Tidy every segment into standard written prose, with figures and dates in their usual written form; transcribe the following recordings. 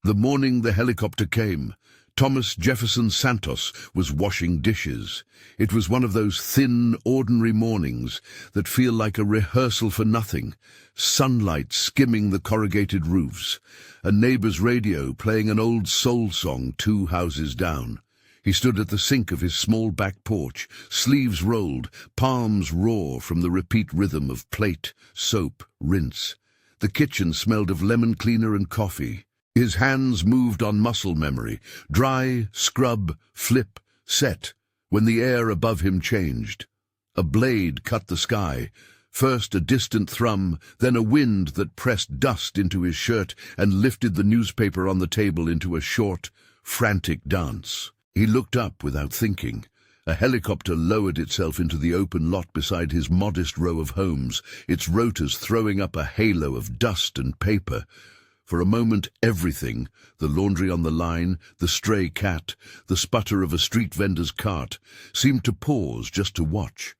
The morning the helicopter came, Thomas Jefferson Santos was washing dishes. It was one of those thin, ordinary mornings that feel like a rehearsal for nothing. Sunlight skimming the corrugated roofs, a neighbor's radio playing an old soul song 2 houses down. He stood at the sink of his small back porch, sleeves rolled, palms raw from the repeat rhythm of plate, soap, rinse. The kitchen smelled of lemon cleaner and coffee. His hands moved on muscle memory, dry, scrub, flip, set, when the air above him changed. A blade cut the sky, first a distant thrum, then a wind that pressed dust into his shirt and lifted the newspaper on the table into a short, frantic dance. He looked up without thinking. A helicopter lowered itself into the open lot beside his modest row of homes, its rotors throwing up a halo of dust and paper. For a moment everything, the laundry on the line, the stray cat, the sputter of a street vendor's cart, seemed to pause just to watch.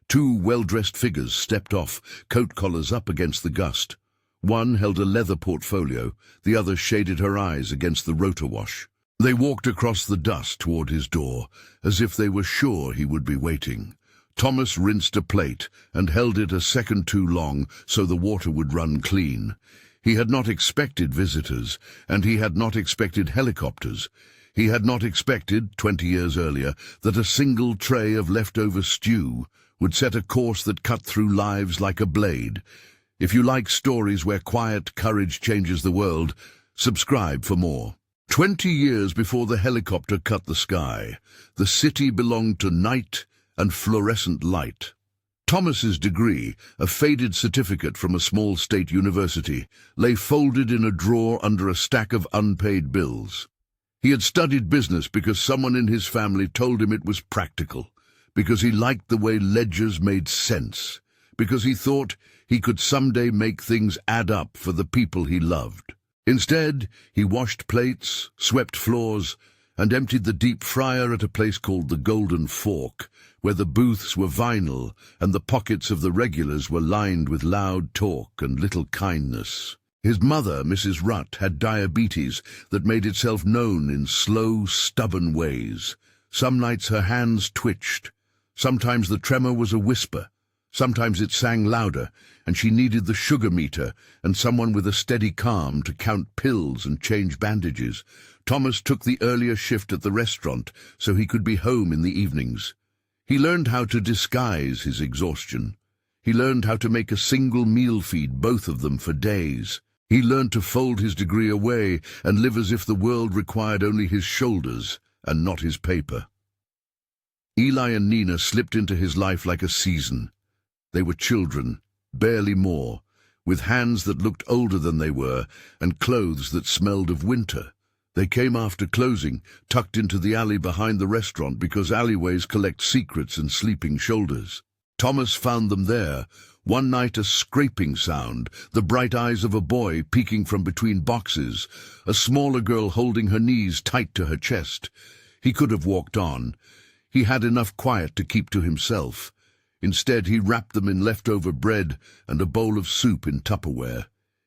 2 well-dressed figures stepped off, coat collars up against the gust. One held a leather portfolio, the other shaded her eyes against the rotor wash. They walked across the dust toward his door, as if they were sure he would be waiting. Thomas rinsed a plate and held it a second too long so the water would run clean. He had not expected visitors, and he had not expected helicopters. He had not expected, 20 years earlier, that a single tray of leftover stew would set a course that cut through lives like a blade. If you like stories where quiet courage changes the world, subscribe for more. 20 years before the helicopter cut the sky, the city belonged to night and fluorescent light. Thomas's degree, a faded certificate from a small state university, lay folded in a drawer under a stack of unpaid bills. He had studied business because someone in his family told him it was practical, because he liked the way ledgers made sense, because he thought he could someday make things add up for the people he loved. Instead, he washed plates, swept floors, and emptied the deep fryer at a place called the Golden Fork, where the booths were vinyl and the pockets of the regulars were lined with loud talk and little kindness. His mother, Mrs. Rutt, had diabetes that made itself known in slow, stubborn ways. Some nights her hands twitched. Sometimes the tremor was a whisper. Sometimes it sang louder, and she needed the sugar meter and someone with a steady calm to count pills and change bandages. Thomas took the earlier shift at the restaurant so he could be home in the evenings. He learned how to disguise his exhaustion. He learned how to make a single meal feed both of them for days. He learned to fold his degree away and live as if the world required only his shoulders and not his paper. Eli and Nina slipped into his life like a season. They were children, barely more, with hands that looked older than they were and clothes that smelled of winter. They came after closing, tucked into the alley behind the restaurant because alleyways collect secrets and sleeping shoulders. Thomas found them there. One night a scraping sound, the bright eyes of a boy peeking from between boxes, a smaller girl holding her knees tight to her chest. He could have walked on. He had enough quiet to keep to himself. Instead, he wrapped them in leftover bread and a bowl of soup in Tupperware.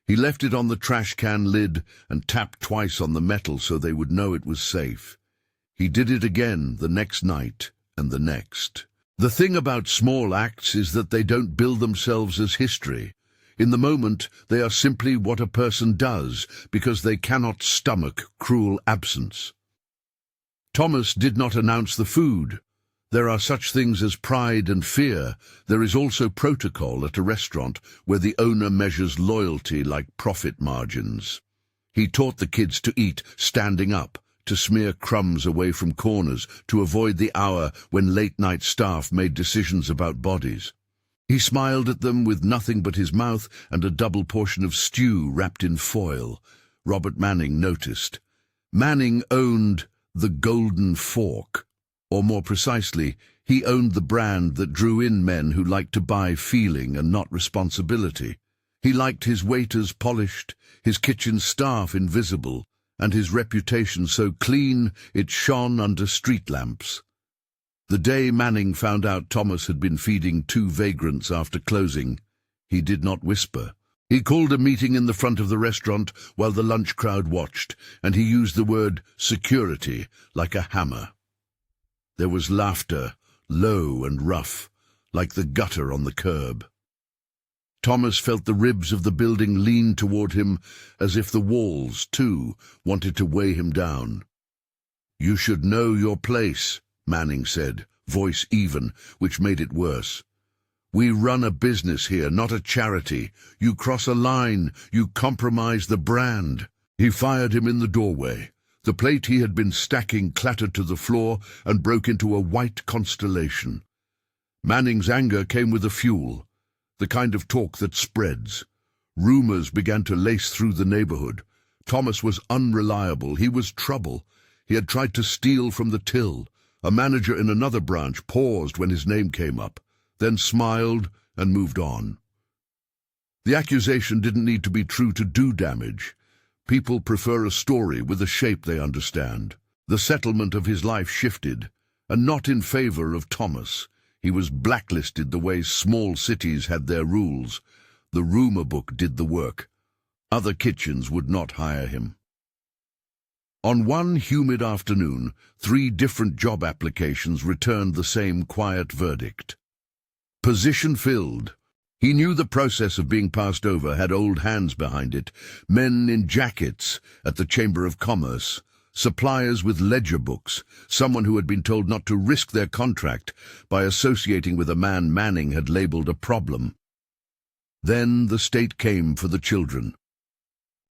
He left it on the trash can lid and tapped twice on the metal so they would know it was safe. He did it again the next night and the next. The thing about small acts is that they don't build themselves as history. In the moment, they are simply what a person does because they cannot stomach cruel absence. Thomas did not announce the food. There are such things as pride and fear. There is also protocol at a restaurant where the owner measures loyalty like profit margins. He taught the kids to eat standing up, to smear crumbs away from corners, to avoid the hour when late-night staff made decisions about bodies. He smiled at them with nothing but his mouth and a double portion of stew wrapped in foil. Robert Manning noticed. Manning owned the Golden Fork. Or more precisely, he owned the brand that drew in men who liked to buy feeling and not responsibility. He liked his waiters polished, his kitchen staff invisible, and his reputation so clean it shone under street lamps. The day Manning found out Thomas had been feeding 2 vagrants after closing, he did not whisper. He called a meeting in the front of the restaurant while the lunch crowd watched, and he used the word security like a hammer. There was laughter, low and rough, like the gutter on the curb. Thomas felt the ribs of the building lean toward him, as if the walls, too, wanted to weigh him down. "You should know your place," Manning said, voice even, which made it worse. "We run a business here, not a charity. You cross a line, you compromise the brand." He fired him in the doorway. The plate he had been stacking clattered to the floor and broke into a white constellation. Manning's anger came with the fuel, the kind of talk that spreads. Rumors began to lace through the neighborhood. Thomas was unreliable. He was trouble. He had tried to steal from the till. A manager in another branch paused when his name came up, then smiled and moved on. The accusation didn't need to be true to do damage. People prefer a story with a shape they understand. The settlement of his life shifted, and not in favor of Thomas. He was blacklisted the way small cities had their rules. The rumor book did the work. Other kitchens would not hire him. On one humid afternoon, 3 different job applications returned the same quiet verdict. Position filled. He knew the process of being passed over had old hands behind it, men in jackets at the Chamber of Commerce, suppliers with ledger books, someone who had been told not to risk their contract by associating with a man Manning had labeled a problem. Then the state came for the children.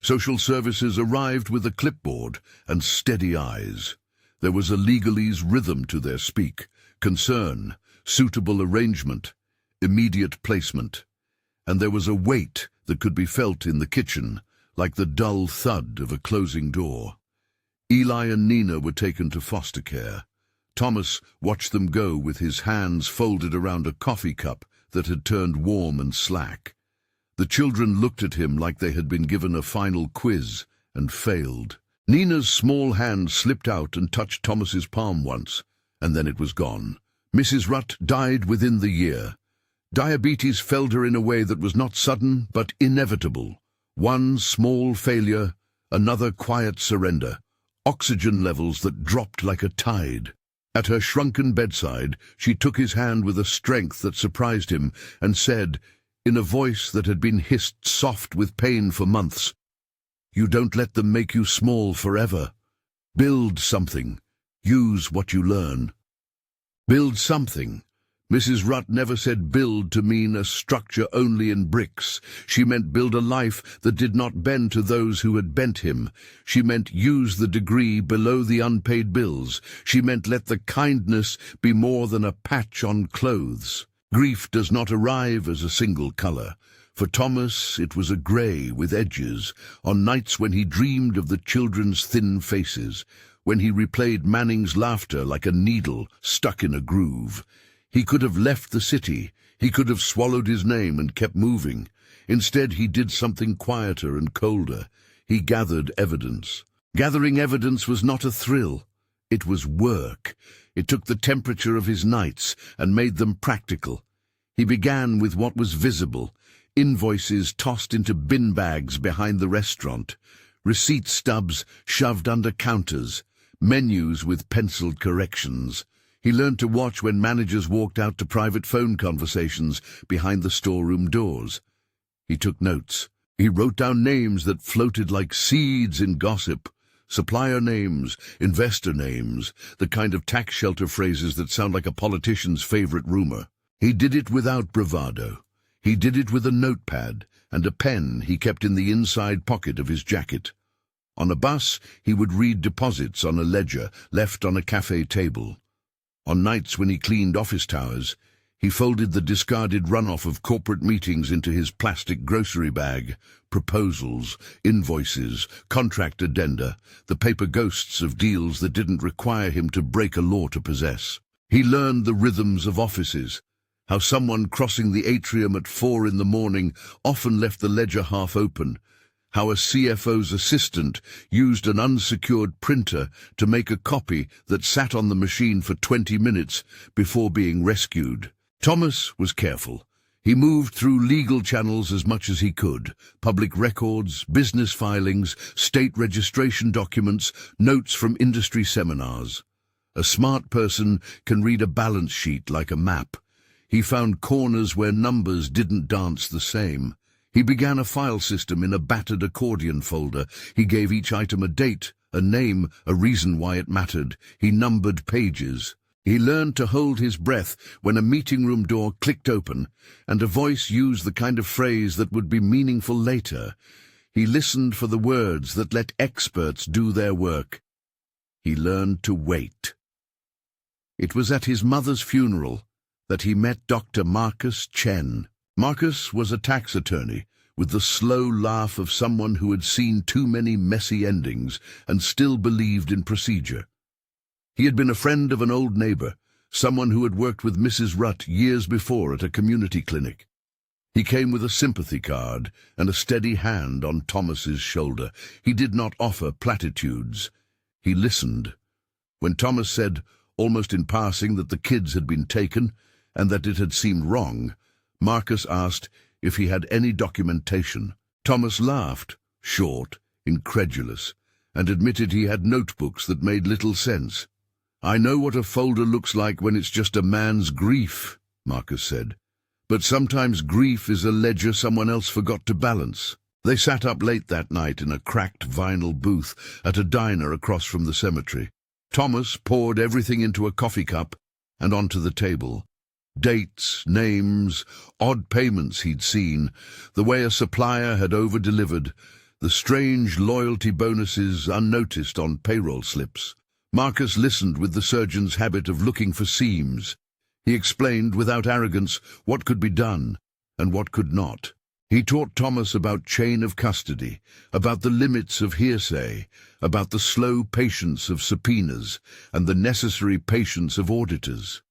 Social services arrived with a clipboard and steady eyes. There was a legalese rhythm to their speak, concern, suitable arrangement, immediate placement. And there was a weight that could be felt in the kitchen, like the dull thud of a closing door. Eli and Nina were taken to foster care. Thomas watched them go with his hands folded around a coffee cup that had turned warm and slack. The children looked at him like they had been given a final quiz and failed. Nina's small hand slipped out and touched Thomas's palm once, and then it was gone. Mrs. Rutt died within the year. Diabetes felled her in a way that was not sudden but inevitable. One small failure, another quiet surrender. Oxygen levels that dropped like a tide. At her shrunken bedside, she took his hand with a strength that surprised him and said, in a voice that had been hissed soft with pain for months, "You don't let them make you small forever. Build something. Use what you learn." Build something. Mrs. Rutt never said build to mean a structure only in bricks. She meant build a life that did not bend to those who had bent him. She meant use the degree below the unpaid bills. She meant let the kindness be more than a patch on clothes. Grief does not arrive as a single color. For Thomas, it was a gray with edges, on nights when he dreamed of the children's thin faces, when he replayed Manning's laughter like a needle stuck in a groove. He could have left the city. He could have swallowed his name and kept moving. Instead, he did something quieter and colder. He gathered evidence. Gathering evidence was not a thrill. It was work. It took the temperature of his nights and made them practical. He began with what was visible: invoices tossed into bin bags behind the restaurant, receipt stubs shoved under counters, menus with penciled corrections. He learned to watch when managers walked out to private phone conversations behind the storeroom doors. He took notes. He wrote down names that floated like seeds in gossip. Supplier names, investor names, the kind of tax shelter phrases that sound like a politician's favorite rumor. He did it without bravado. He did it with a notepad and a pen he kept in the inside pocket of his jacket. On a bus, he would read deposits on a ledger left on a cafe table. On nights when he cleaned office towers, he folded the discarded runoff of corporate meetings into his plastic grocery bag. Proposals, invoices, contract addenda, the paper ghosts of deals that didn't require him to break a law to possess. He learned the rhythms of offices, how someone crossing the atrium at 4 in the morning often left the ledger half open, how a CFO's assistant used an unsecured printer to make a copy that sat on the machine for 20 minutes before being rescued. Thomas was careful. He moved through legal channels as much as he could: public records, business filings, state registration documents, notes from industry seminars. A smart person can read a balance sheet like a map. He found corners where numbers didn't dance the same. He began a file system in a battered accordion folder. He gave each item a date, a name, a reason why it mattered. He numbered pages. He learned to hold his breath when a meeting room door clicked open, and a voice used the kind of phrase that would be meaningful later. He listened for the words that let experts do their work. He learned to wait. It was at his mother's funeral that he met Dr. Marcus Chen. Marcus was a tax attorney, with the slow laugh of someone who had seen too many messy endings and still believed in procedure. He had been a friend of an old neighbor, someone who had worked with Mrs. Rutt years before at a community clinic. He came with a sympathy card and a steady hand on Thomas's shoulder. He did not offer platitudes. He listened. When Thomas said, almost in passing, that the kids had been taken and that it had seemed wrong, Marcus asked if he had any documentation. Thomas laughed, short, incredulous, and admitted he had notebooks that made little sense. "I know what a folder looks like when it's just a man's grief," Marcus said. "But sometimes grief is a ledger someone else forgot to balance." They sat up late that night in a cracked vinyl booth at a diner across from the cemetery. Thomas poured everything into a coffee cup and onto the table. Dates, names, odd payments he'd seen, the way a supplier had over-delivered, the strange loyalty bonuses unnoticed on payroll slips. Marcus listened with the surgeon's habit of looking for seams. He explained without arrogance what could be done and what could not. He taught Thomas about chain of custody, about the limits of hearsay, about the slow patience of subpoenas and the necessary patience of auditors.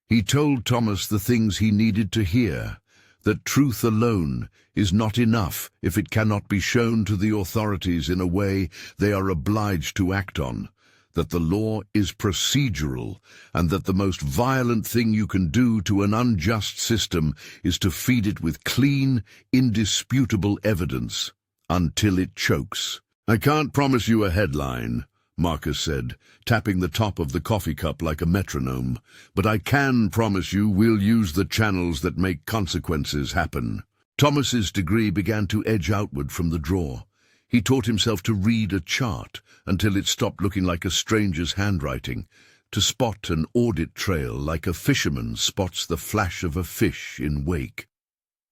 He told Thomas the things he needed to hear, that truth alone is not enough if it cannot be shown to the authorities in a way they are obliged to act on, that the law is procedural, and that the most violent thing you can do to an unjust system is to feed it with clean, indisputable evidence until it chokes. "I can't promise you a headline," Marcus said, tapping the top of the coffee cup like a metronome, "but I can promise you we'll use the channels that make consequences happen." Thomas's degree began to edge outward from the drawer. He taught himself to read a chart until it stopped looking like a stranger's handwriting, to spot an audit trail like a fisherman spots the flash of a fish in wake.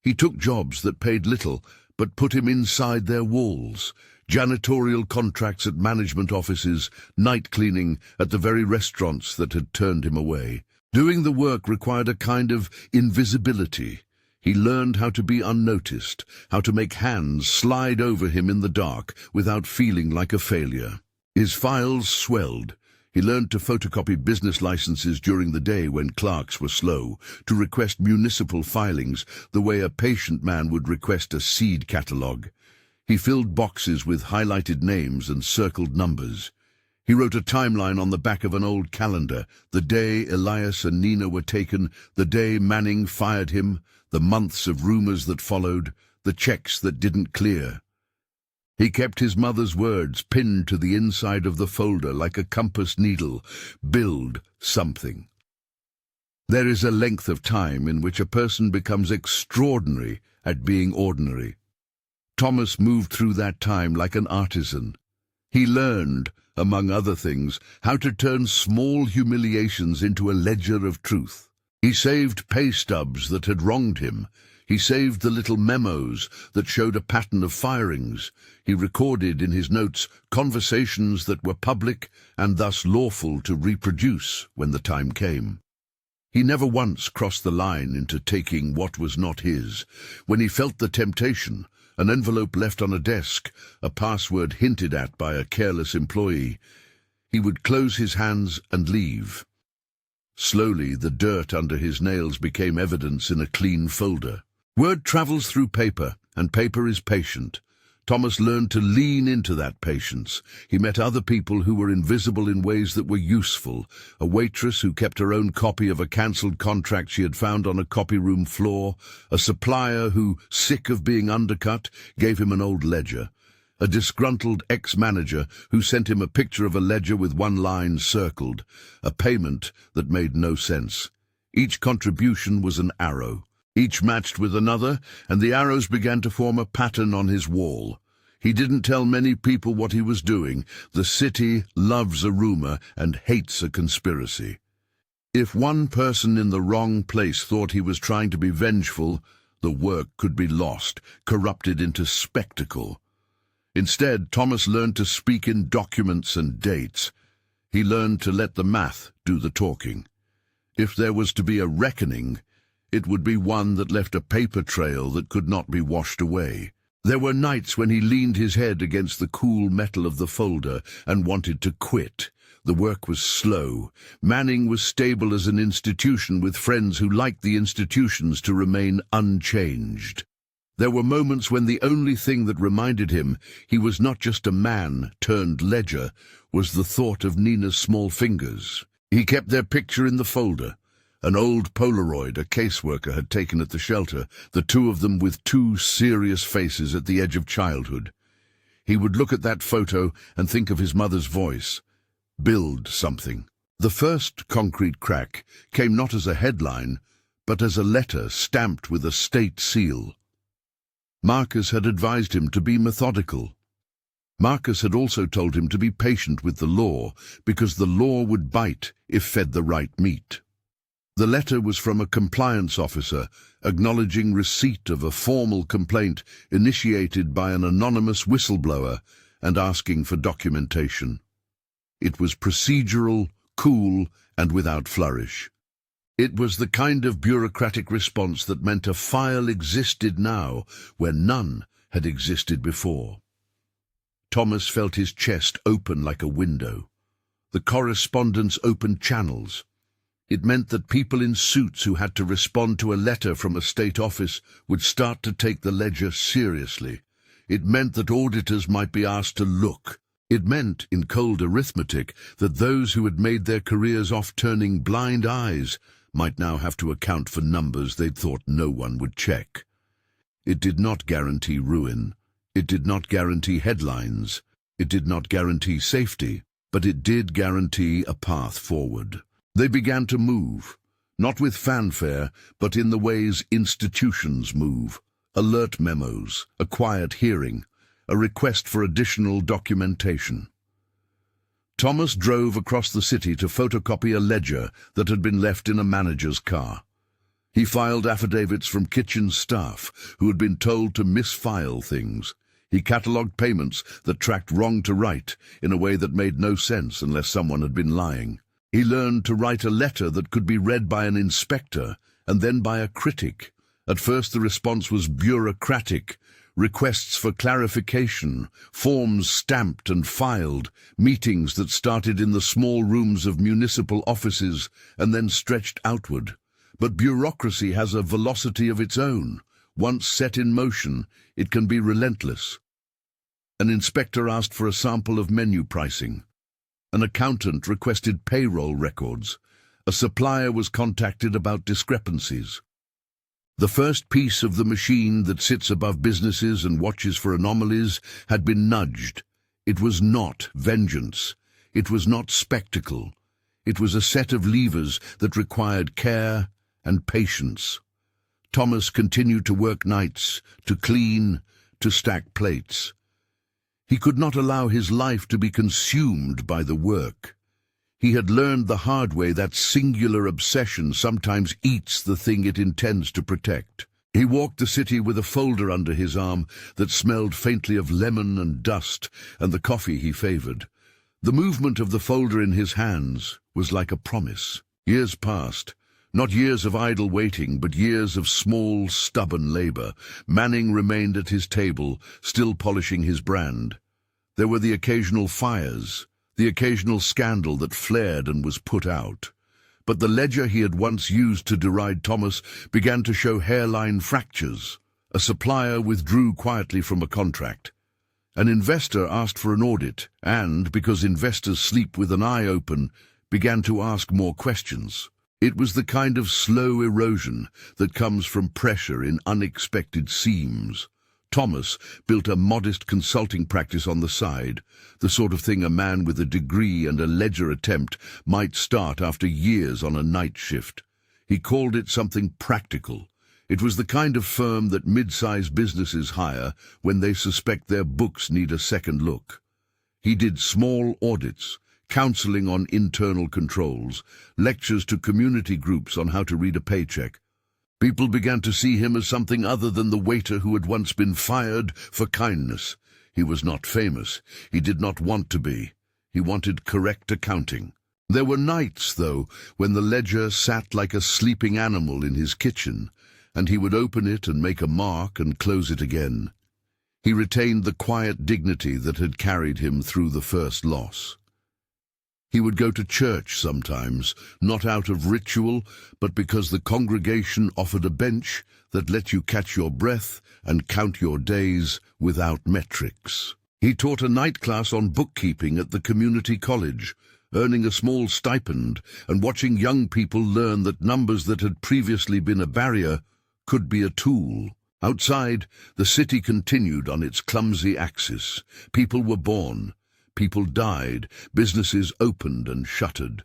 He took jobs that paid little but put him inside their walls: janitorial contracts at management offices, night cleaning at the very restaurants that had turned him away. Doing the work required a kind of invisibility. He learned how to be unnoticed, how to make hands slide over him in the dark without feeling like a failure. His files swelled. He learned to photocopy business licenses during the day when clerks were slow, to request municipal filings the way a patient man would request a seed catalogue. He filled boxes with highlighted names and circled numbers. He wrote a timeline on the back of an old calendar: the day Elias and Nina were taken, the day Manning fired him, the months of rumors that followed, the checks that didn't clear. He kept his mother's words pinned to the inside of the folder like a compass needle: build something. There is a length of time in which a person becomes extraordinary at being ordinary. Thomas moved through that time like an artisan. He learned, among other things, how to turn small humiliations into a ledger of truth. He saved pay stubs that had wronged him. He saved the little memos that showed a pattern of firings. He recorded in his notes conversations that were public and thus lawful to reproduce when the time came. He never once crossed the line into taking what was not his. When he felt the temptation, an envelope left on a desk, a password hinted at by a careless employee, he would close his hands and leave. Slowly, the dirt under his nails became evidence in a clean folder. Word travels through paper, and paper is patient. Thomas learned to lean into that patience. He met other people who were invisible in ways that were useful. A waitress who kept her own copy of a cancelled contract she had found on a copy room floor. A supplier who, sick of being undercut, gave him an old ledger. A disgruntled ex-manager who sent him a picture of a ledger with one line circled. A payment that made no sense. Each contribution was an arrow. Each matched with another, and the arrows began to form a pattern on his wall. He didn't tell many people what he was doing. The city loves a rumor and hates a conspiracy. If one person in the wrong place thought he was trying to be vengeful, the work could be lost, corrupted into spectacle. Instead, Thomas learned to speak in documents and dates. He learned to let the math do the talking. If there was to be a reckoning, it would be one that left a paper trail that could not be washed away. There were nights when he leaned his head against the cool metal of the folder and wanted to quit. The work was slow. Manning was stable as an institution with friends who liked the institutions to remain unchanged. There were moments when the only thing that reminded him he was not just a man turned ledger was the thought of Nina's small fingers. He kept their picture in the folder. An old Polaroid a caseworker had taken at the shelter, the two of them with two serious faces at the edge of childhood. He would look at that photo and think of his mother's voice. Build something. The first concrete crack came not as a headline, but as a letter stamped with a state seal. Marcus had advised him to be methodical. Marcus had also told him to be patient with the law, because the law would bite if fed the right meat. The letter was from a compliance officer, acknowledging receipt of a formal complaint initiated by an anonymous whistleblower and asking for documentation. It was procedural, cool, and without flourish. It was the kind of bureaucratic response that meant a file existed now where none had existed before. Thomas felt his chest open like a window. The correspondence opened channels. It meant that people in suits who had to respond to a letter from a state office would start to take the ledger seriously. It meant that auditors might be asked to look. It meant, in cold arithmetic, that those who had made their careers off turning blind eyes might now have to account for numbers they'd thought no one would check. It did not guarantee ruin. It did not guarantee headlines. It did not guarantee safety, but it did guarantee a path forward. They began to move, not with fanfare, but in the ways institutions move. Alert memos, a quiet hearing, a request for additional documentation. Thomas drove across the city to photocopy a ledger that had been left in a manager's car. He filed affidavits from kitchen staff who had been told to misfile things. He catalogued payments that tracked wrong to right in a way that made no sense unless someone had been lying. He learned to write a letter that could be read by an inspector and then by a critic. At first the response was bureaucratic, requests for clarification, forms stamped and filed, meetings that started in the small rooms of municipal offices and then stretched outward. But bureaucracy has a velocity of its own. Once set in motion, it can be relentless. An inspector asked for a sample of menu pricing. An accountant requested payroll records. A supplier was contacted about discrepancies. The first piece of the machine that sits above businesses and watches for anomalies had been nudged. It was not vengeance. It was not spectacle. It was a set of levers that required care and patience. Thomas continued to work nights, to clean, to stack plates. He could not allow his life to be consumed by the work. He had learned the hard way that singular obsession sometimes eats the thing it intends to protect. He walked the city with a folder under his arm that smelled faintly of lemon and dust and the coffee he favored. The movement of the folder in his hands was like a promise. Years passed. Not years of idle waiting, but years of small, stubborn labor. Manning remained at his table, still polishing his brand. There were the occasional fires, the occasional scandal that flared and was put out. But the ledger he had once used to deride Thomas began to show hairline fractures. A supplier withdrew quietly from a contract. An investor asked for an audit and, because investors sleep with an eye open, began to ask more questions. It was the kind of slow erosion that comes from pressure in unexpected seams. Thomas built a modest consulting practice on the side, the sort of thing a man with a degree and a ledger attempt might start after years on a night shift. He called it something practical. It was the kind of firm that mid-sized businesses hire when they suspect their books need a second look. He did small audits, counseling on internal controls, lectures to community groups on how to read a paycheck. People began to see him as something other than the waiter who had once been fired for kindness. He was not famous. He did not want to be. He wanted correct accounting. There were nights, though, when the ledger sat like a sleeping animal in his kitchen, and he would open it and make a mark and close it again. He retained the quiet dignity that had carried him through the first loss. He would go to church sometimes, not out of ritual, but because the congregation offered a bench that let you catch your breath and count your days without metrics. He taught a night class on bookkeeping at the community college, earning a small stipend and watching young people learn that numbers that had previously been a barrier could be a tool. Outside, the city continued on its clumsy axis. People were born. People died, businesses opened and shuttered.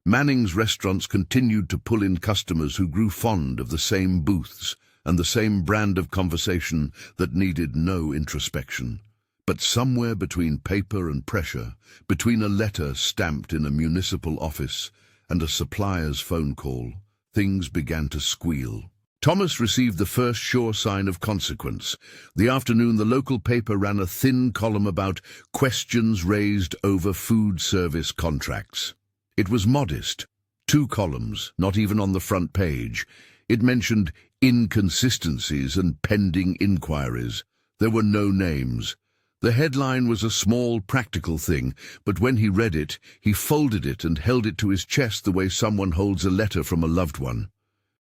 Manning's restaurants continued to pull in customers who grew fond of the same booths and the same brand of conversation that needed no introspection. But somewhere between paper and pressure, between a letter stamped in a municipal office and a supplier's phone call, things began to squeal. Thomas received the first sure sign of consequence. The afternoon, the local paper ran a thin column about questions raised over food service contracts. It was modest. 2 columns, not even on the front page. It mentioned inconsistencies and pending inquiries. There were no names. The headline was a small, practical thing, but when he read it, he folded it and held it to his chest the way someone holds a letter from a loved one.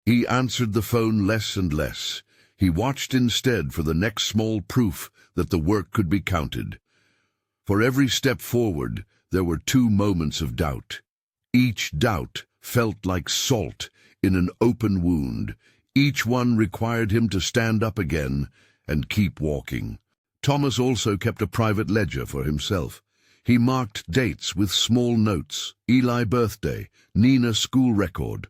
He answered the phone less and less. He watched instead for the next small proof that the work could be counted. For every step forward, there were 2 moments of doubt. Each doubt felt like salt in an open wound. Each one required him to stand up again and keep walking. Thomas also kept a private ledger for himself. He marked dates with small notes: Eli birthday, Nina school record.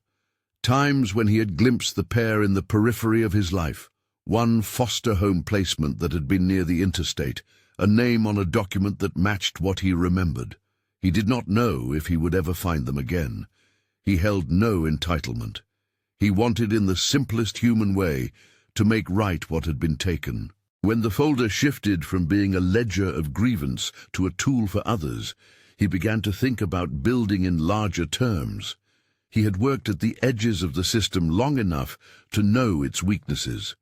Times when he had glimpsed the pair in the periphery of his life. One foster home placement that had been near the interstate, a name on a document that matched what he remembered. He did not know if he would ever find them again. He held no entitlement. He wanted, in the simplest human way, to make right what had been taken. When the folder shifted from being a ledger of grievance to a tool for others, he began to think about building in larger terms. He had worked at the edges of the system long enough to know its weaknesses.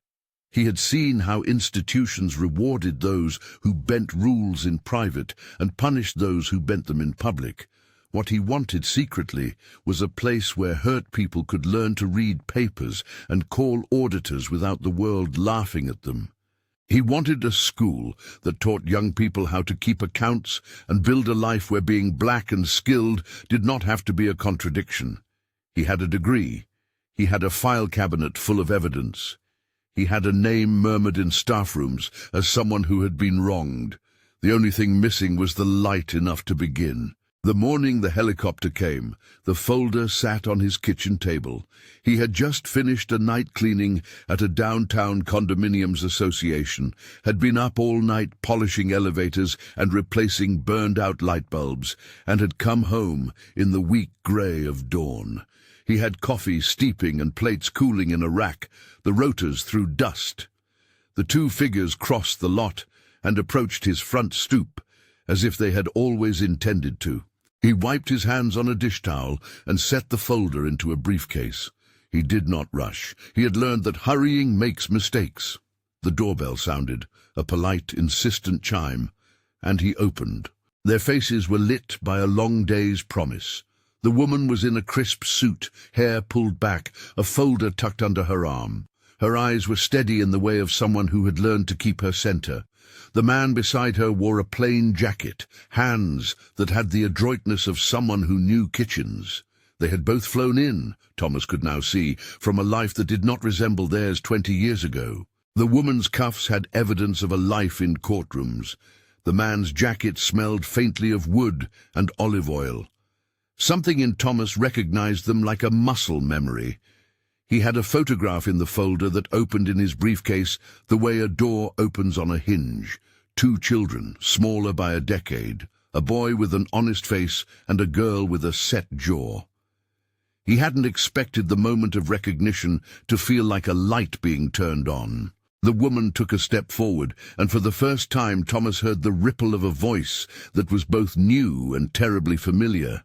He had seen how institutions rewarded those who bent rules in private and punished those who bent them in public. What he wanted secretly was a place where hurt people could learn to read papers and call auditors without the world laughing at them. He wanted a school that taught young people how to keep accounts and build a life where being black and skilled did not have to be a contradiction. He had a degree. He had a file cabinet full of evidence. He had a name murmured in staff rooms as someone who had been wronged. The only thing missing was the light enough to begin. The morning the helicopter came, the folder sat on his kitchen table. He had just finished a night cleaning at a downtown condominiums association, had been up all night polishing elevators and replacing burned-out light bulbs, and had come home in the weak grey of dawn. He had coffee steeping and plates cooling in a rack, the rotors through dust. The 2 figures crossed the lot and approached his front stoop, as if they had always intended to. He wiped his hands on a dish towel and set the folder into a briefcase. He did not rush. He had learned that hurrying makes mistakes. The doorbell sounded, a polite, insistent chime, and he opened. Their faces were lit by a long day's promise. The woman was in a crisp suit, hair pulled back, a folder tucked under her arm. Her eyes were steady in the way of someone who had learned to keep her center. The man beside her wore a plain jacket, hands that had the adroitness of someone who knew kitchens. They had both flown in, Thomas could now see, from a life that did not resemble theirs 20 years ago. The woman's cuffs had evidence of a life in courtrooms. The man's jacket smelled faintly of wood and olive oil. Something in Thomas recognized them like a muscle memory. He had a photograph in the folder that opened in his briefcase the way a door opens on a hinge. 2 children, smaller by a decade, a boy with an honest face and a girl with a set jaw. He hadn't expected the moment of recognition to feel like a light being turned on. The woman took a step forward, and for the first time Thomas heard the ripple of a voice that was both new and terribly familiar.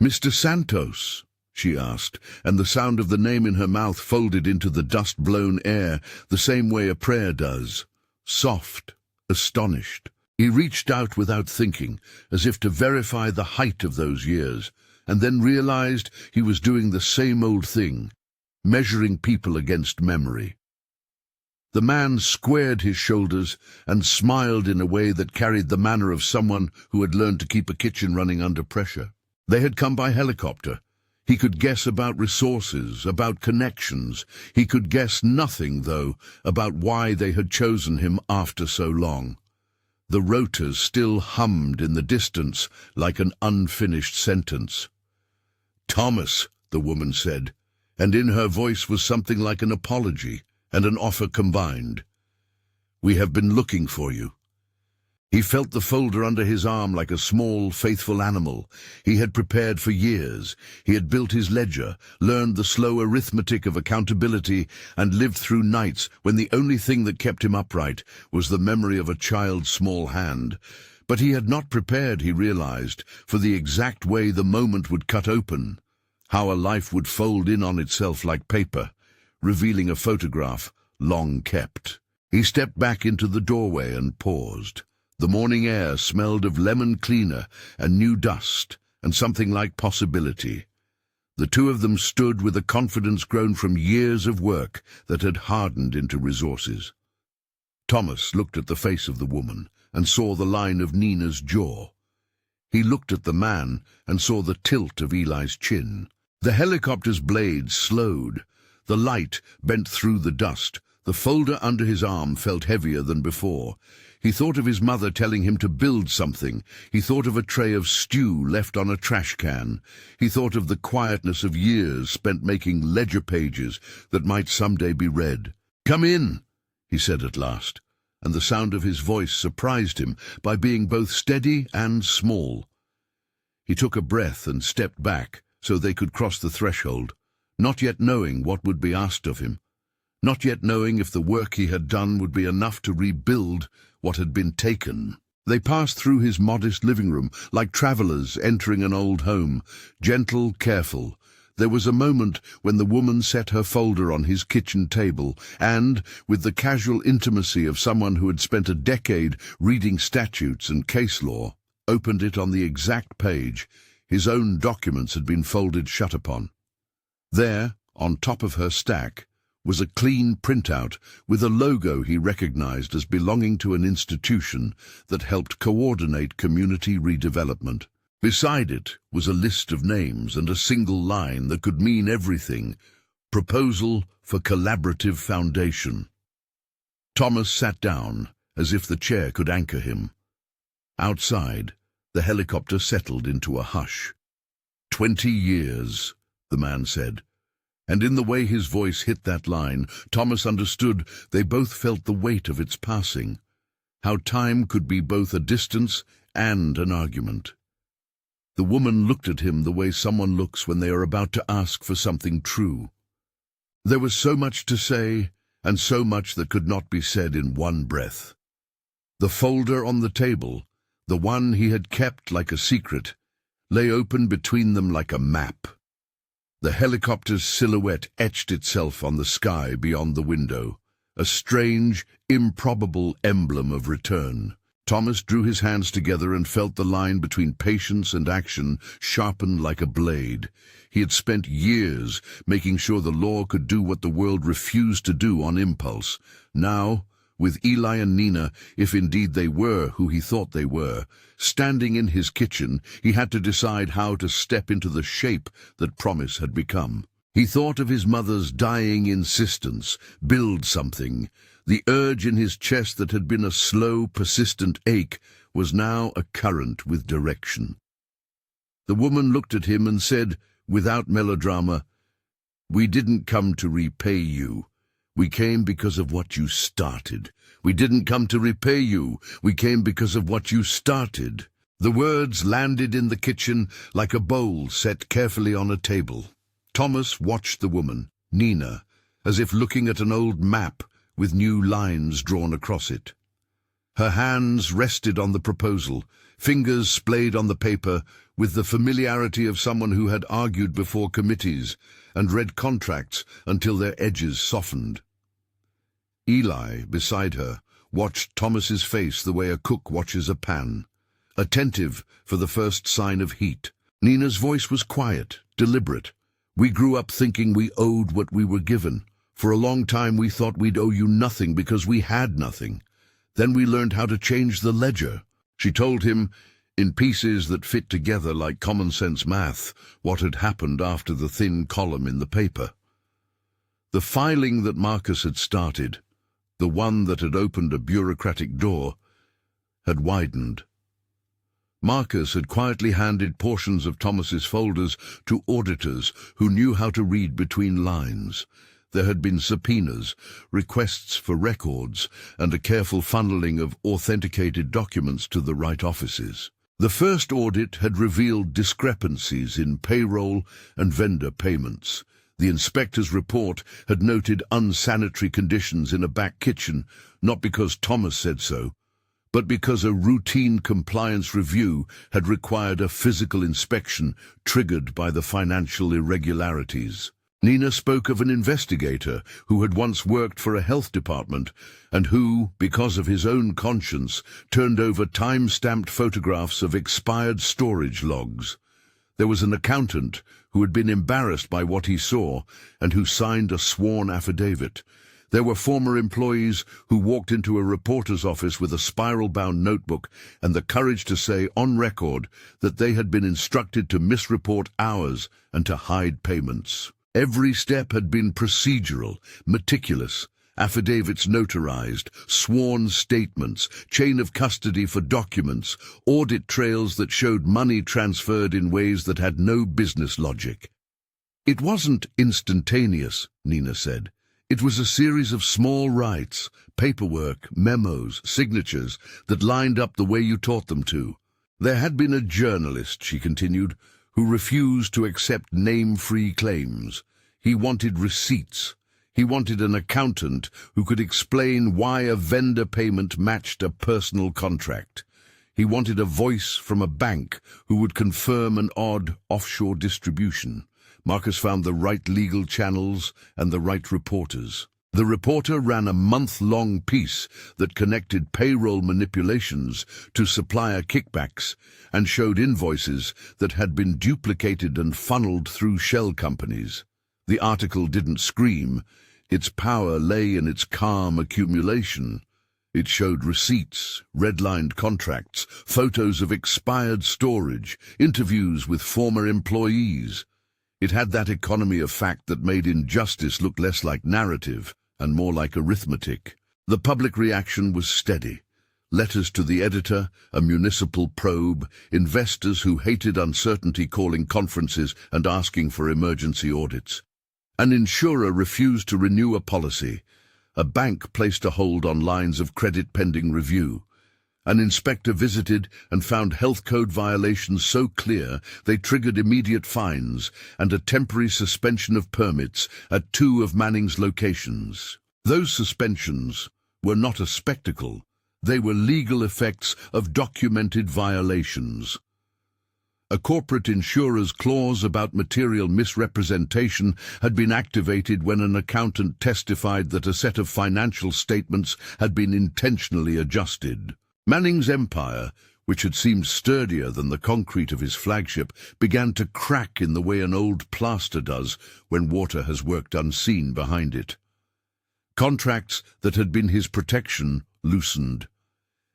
"Mr. Santos?" she asked, and the sound of the name in her mouth folded into the dust-blown air the same way a prayer does. Soft, astonished. He reached out without thinking, as if to verify the height of those years, and then realized he was doing the same old thing, measuring people against memory. The man squared his shoulders and smiled in a way that carried the manner of someone who had learned to keep a kitchen running under pressure. They had come by helicopter. He could guess about resources, about connections. He could guess nothing, though, about why they had chosen him after so long. The rotors still hummed in the distance like an unfinished sentence. "Thomas," the woman said, and in her voice was something like an apology and an offer combined. "We have been looking for you." He felt the folder under his arm like a small, faithful animal. He had prepared for years. He had built his ledger, learned the slow arithmetic of accountability, and lived through nights when the only thing that kept him upright was the memory of a child's small hand. But he had not prepared, he realized, for the exact way the moment would cut open, how a life would fold in on itself like paper, revealing a photograph long kept. He stepped back into the doorway and paused. The morning air smelled of lemon cleaner and new dust and something like possibility. The two of them stood with a confidence grown from years of work that had hardened into resources. Thomas looked at the face of the woman and saw the line of Nina's jaw. He looked at the man and saw the tilt of Eli's chin. The helicopter's blades slowed. The light bent through the dust. The folder under his arm felt heavier than before. He thought of his mother telling him to build something. He thought of a tray of stew left on a trash can. He thought of the quietness of years spent making ledger pages that might someday be read. "Come in," he said at last, and the sound of his voice surprised him by being both steady and small. He took a breath and stepped back so they could cross the threshold, not yet knowing what would be asked of him, not yet knowing if the work he had done would be enough to rebuild what had been taken. They passed through his modest living room like travelers entering an old home, gentle, careful. There was a moment when the woman set her folder on his kitchen table and, with the casual intimacy of someone who had spent a decade reading statutes and case law, opened it on the exact page his own documents had been folded shut upon. There, on top of her stack, was a clean printout with a logo he recognized as belonging to an institution that helped coordinate community redevelopment. Beside it was a list of names and a single line that could mean everything: Proposal for Collaborative Foundation. Thomas sat down, as if the chair could anchor him. Outside, the helicopter settled into a hush. 20 years, the man said. And in the way his voice hit that line, Thomas understood they both felt the weight of its passing, how time could be both a distance and an argument. The woman looked at him the way someone looks when they are about to ask for something true. There was so much to say, and so much that could not be said in one breath. The folder on the table, the one he had kept like a secret, lay open between them like a map. The helicopter's silhouette etched itself on the sky beyond the window, a strange, improbable emblem of return. Thomas drew his hands together and felt the line between patience and action sharpen like a blade. He had spent years making sure the law could do what the world refused to do on impulse. Now, with Eli and Nina, if indeed they were who he thought they were, standing in his kitchen. He had to decide how to step into the shape that promise had become. He thought of his mother's dying insistence, build something. The urge in his chest that had been a slow, persistent ache was now a current with direction. The woman looked at him and said, without melodrama, "We didn't come to repay you. We came because of what you started. We didn't come to repay you. We came because of what you started." The words landed in the kitchen like a bowl set carefully on a table. Thomas watched the woman, Nina, as if looking at an old map with new lines drawn across it. Her hands rested on the proposal, fingers splayed on the paper with the familiarity of someone who had argued before committees and read contracts until their edges softened. Eli, beside her, watched Thomas's face the way a cook watches a pan, attentive for the first sign of heat. Nina's voice was quiet, deliberate. "We grew up thinking we owed what we were given. For a long time we thought we'd owe you nothing because we had nothing. Then we learned how to change the ledger." She told him, in pieces that fit together like common-sense math, what had happened after the thin column in the paper. The filing that Marcus had started, the one that had opened a bureaucratic door, had widened. Marcus had quietly handed portions of Thomas's folders to auditors who knew how to read between lines. There had been subpoenas, requests for records, and a careful funneling of authenticated documents to the right offices. The first audit had revealed discrepancies in payroll and vendor payments. The inspector's report had noted unsanitary conditions in a back kitchen, not because Thomas said so, but because a routine compliance review had required a physical inspection triggered by the financial irregularities. Nina spoke of an investigator who had once worked for a health department and who, because of his own conscience, turned over time-stamped photographs of expired storage logs. There was an accountant who had been embarrassed by what he saw and who signed a sworn affidavit. There were former employees who walked into a reporter's office with a spiral-bound notebook and the courage to say on record that they had been instructed to misreport hours and to hide payments. Every step had been procedural, meticulous, affidavits notarized, sworn statements, chain of custody for documents, audit trails that showed money transferred in ways that had no business logic. "It wasn't instantaneous," Nina said. "It was a series of small rites, paperwork, memos, signatures that lined up the way you taught them to. There had been a journalist," she continued, "who refused to accept name-free claims. He wanted receipts. He wanted an accountant who could explain why a vendor payment matched a personal contract. He wanted a voice from a bank who would confirm an odd offshore distribution. Marcus found the right legal channels and the right reporters. The reporter ran a month-long piece that connected payroll manipulations to supplier kickbacks and showed invoices that had been duplicated and funneled through shell companies. The article didn't scream. Its power lay in its calm accumulation. It showed receipts, redlined contracts, photos of expired storage, interviews with former employees. It had that economy of fact that made injustice look less like narrative and more like arithmetic. The public reaction was steady. Letters to the editor, a municipal probe, investors who hated uncertainty calling conferences and asking for emergency audits. An insurer refused to renew a policy. A bank placed a hold on lines of credit pending review. An inspector visited and found health code violations so clear they triggered immediate fines and a temporary suspension of permits at 2 of Manning's locations. Those suspensions were not a spectacle. They were legal effects of documented violations. A corporate insurer's clause about material misrepresentation had been activated when an accountant testified that a set of financial statements had been intentionally adjusted. Manning's empire, which had seemed sturdier than the concrete of his flagship, began to crack in the way an old plaster does when water has worked unseen behind it. Contracts that had been his protection loosened.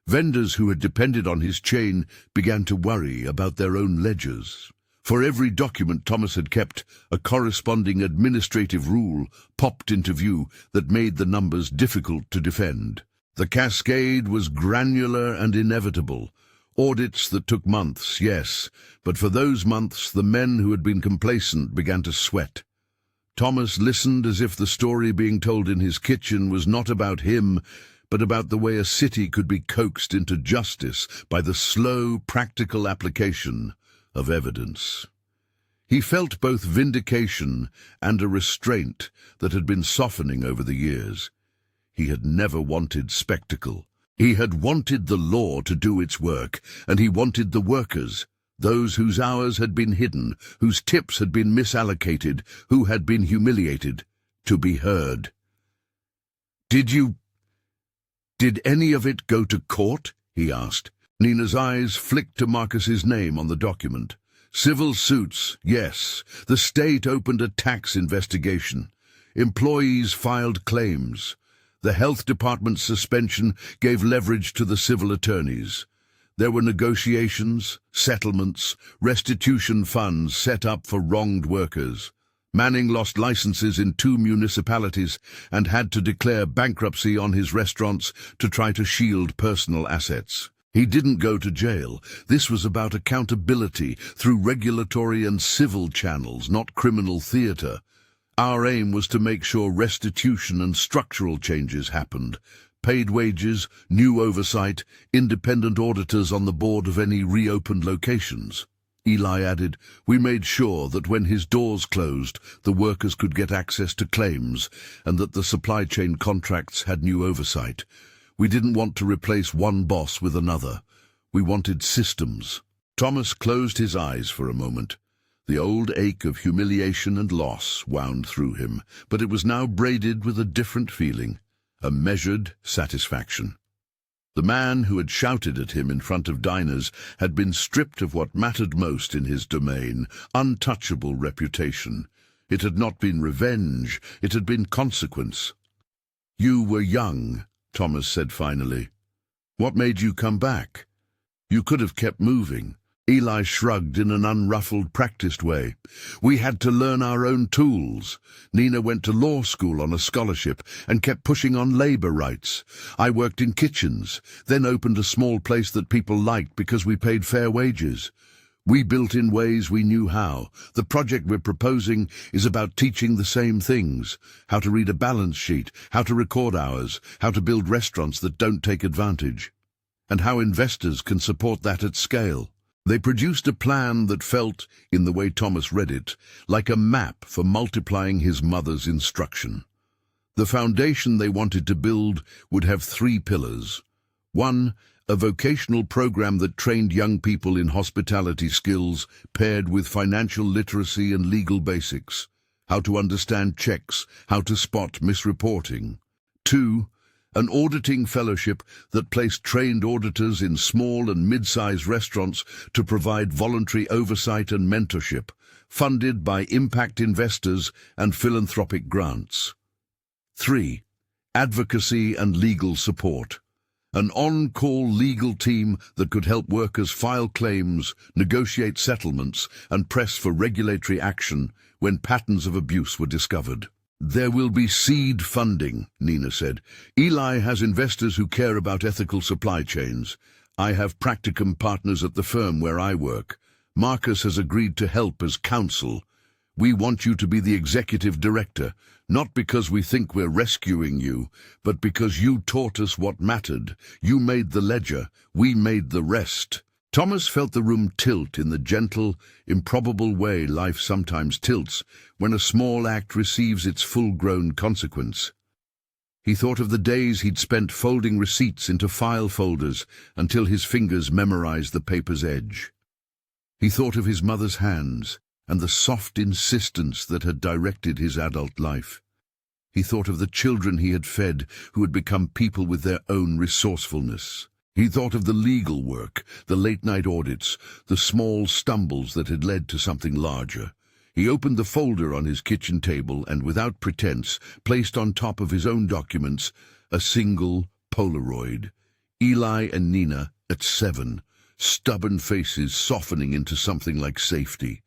Vendors who had depended on his chain began to worry about their own ledgers. For every document Thomas had kept, a corresponding administrative rule popped into view that made the numbers difficult to defend. The cascade was granular and inevitable. Audits that took months, yes, but for those months the men who had been complacent began to sweat. Thomas listened as if the story being told in his kitchen was not about him, but about the way a city could be coaxed into justice by the slow, practical application of evidence. He felt both vindication and a restraint that had been softening over the years. He had never wanted spectacle. He had wanted the law to do its work, and he wanted the workers, those whose hours had been hidden, whose tips had been misallocated, who had been humiliated, to be heard. Did any of it go to court? He asked. Nina's eyes flicked to Marcus's name on the document. Civil suits, yes. The state opened a tax investigation. Employees filed claims. The health department's suspension gave leverage to the civil attorneys. There were negotiations, settlements, restitution funds set up for wronged workers. Manning lost licenses in 2 municipalities and had to declare bankruptcy on his restaurants to try to shield personal assets. He didn't go to jail. This was about accountability through regulatory and civil channels, not criminal theater. Our aim was to make sure restitution and structural changes happened. Paid wages, new oversight, independent auditors on the board of any reopened locations. Eli added, we made sure that when his doors closed, the workers could get access to claims and that the supply chain contracts had new oversight. We didn't want to replace one boss with another. We wanted systems. Thomas closed his eyes for a moment. The old ache of humiliation and loss wound through him, but it was now braided with a different feeling, a measured satisfaction. The man who had shouted at him in front of diners had been stripped of what mattered most in his domain, untouchable reputation. It had not been revenge, it had been consequence. You were young, Thomas said finally. What made you come back? You could have kept moving. Eli shrugged in an unruffled, practiced way. We had to learn our own tools. Nina went to law school on a scholarship and kept pushing on labor rights. I worked in kitchens, then opened a small place that people liked because we paid fair wages. We built in ways we knew how. The project we're proposing is about teaching the same things. How to read a balance sheet, how to record hours, how to build restaurants that don't take advantage, and how investors can support that at scale. They produced a plan that felt, in the way Thomas read it, like a map for multiplying his mother's instruction. The foundation they wanted to build would have 3 pillars. 1, a vocational program that trained young people in hospitality skills paired with financial literacy and legal basics, how to understand checks, how to spot misreporting. 2, an auditing fellowship that placed trained auditors in small and mid-sized restaurants to provide voluntary oversight and mentorship, funded by impact investors and philanthropic grants. 3, advocacy and legal support. An on-call legal team that could help workers file claims, negotiate settlements, and press for regulatory action when patterns of abuse were discovered. There will be seed funding, Nina said. Eli has investors who care about ethical supply chains. I have practicum partners at the firm where I work. Marcus has agreed to help as counsel. We want you to be the executive director, not because we think we're rescuing you, but because you taught us what mattered. You made the ledger, we made the rest. Thomas felt the room tilt in the gentle, improbable way life sometimes tilts when a small act receives its full-grown consequence. He thought of the days he'd spent folding receipts into file folders until his fingers memorized the paper's edge. He thought of his mother's hands and the soft insistence that had directed his adult life. He thought of the children he had fed who had become people with their own resourcefulness. He thought of the legal work, the late-night audits, the small stumbles that had led to something larger. He opened the folder on his kitchen table and, without pretense, placed on top of his own documents a single Polaroid. Eli and Nina at 7, stubborn faces softening into something like safety.